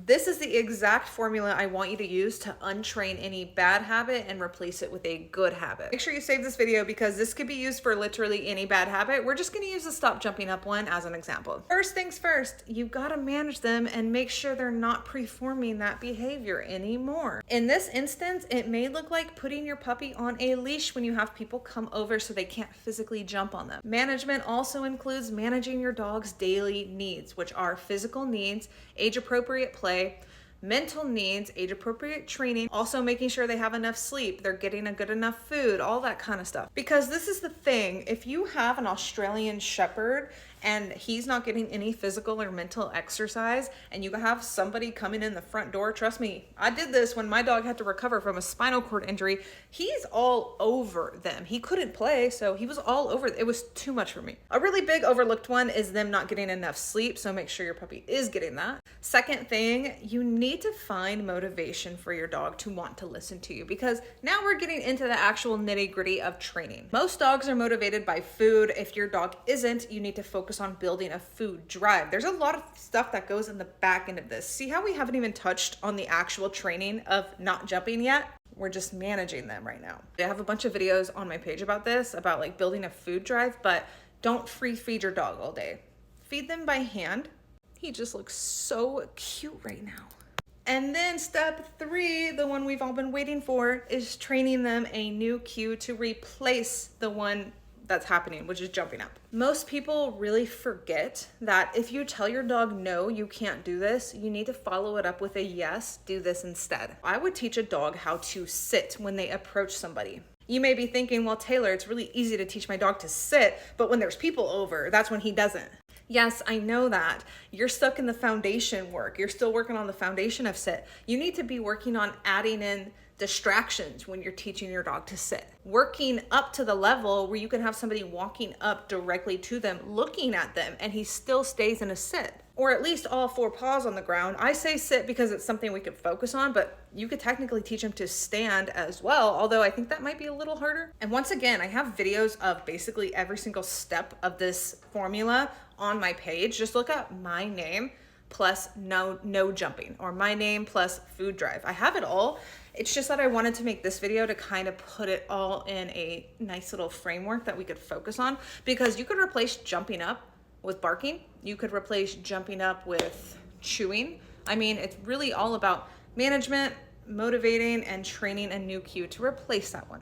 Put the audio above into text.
This is the exact formula I want you to use to untrain any bad habit and replace it with a good habit. Make sure you save this video because this could be used for literally any bad habit. We're just gonna use the stop jumping up one as an example. First things first, you gotta manage them and make sure they're not preforming that behavior anymore. In this instance, it may look like putting your puppy on a leash when you have people come over so they can't physically jump on them. Management also includes managing your dog's daily needs, which are physical needs, age-appropriate play, mental needs, age-appropriate training, also making sure they have enough sleep, they're getting a good enough food, all that kind of stuff. Because this is the thing, if you have an Australian Shepherd and he's not getting any physical or mental exercise, and you have somebody coming in the front door, trust me, I did this when my dog had to recover from a spinal cord injury. He's all over them. He couldn't play, so he was all over. It was too much for me. A really big overlooked one is them not getting enough sleep, so make sure your puppy is getting that. Second thing, you need to find motivation for your dog to want to listen to you, because now we're getting into the actual nitty-gritty of training. Most dogs are motivated by food. If your dog isn't, you need to focus on building a food drive. There's a lot of stuff that goes in the back end of this. See how we haven't even touched on the actual training of not jumping yet? We're just managing them right now. I have a bunch of videos on my page about this, about like building a food drive, but don't free feed your dog all day. Feed them by hand. He just looks so cute right now. And then step 3, the one we've all been waiting for, is training them a new cue to replace the one that's happening, which is jumping up. Most people really forget that if you tell your dog, no, you can't do this, you need to follow it up with a yes, do this instead. I would teach a dog how to sit when they approach somebody. You may be thinking, well, Taylor, it's really easy to teach my dog to sit, but when there's people over, that's when he doesn't. Yes, I know that. You're stuck in the foundation work. You're still working on the foundation of sit. You need to be working on adding in distractions when you're teaching your dog to sit. Working up to the level where you can have somebody walking up directly to them, looking at them, and he still stays in a sit. Or at least all 4 paws on the ground. I say sit because it's something we could focus on, but you could technically teach him to stand as well, although I think that might be a little harder. And once again, I have videos of basically every single step of this formula on my page. Just look up my name plus no jumping, or my name plus food drive. I have it all. It's just that I wanted to make this video to kind of put it all in a nice little framework that we could focus on, because you could replace jumping up with barking. You could replace jumping up with chewing. I mean, it's really all about management, motivating, and training a new cue to replace that one.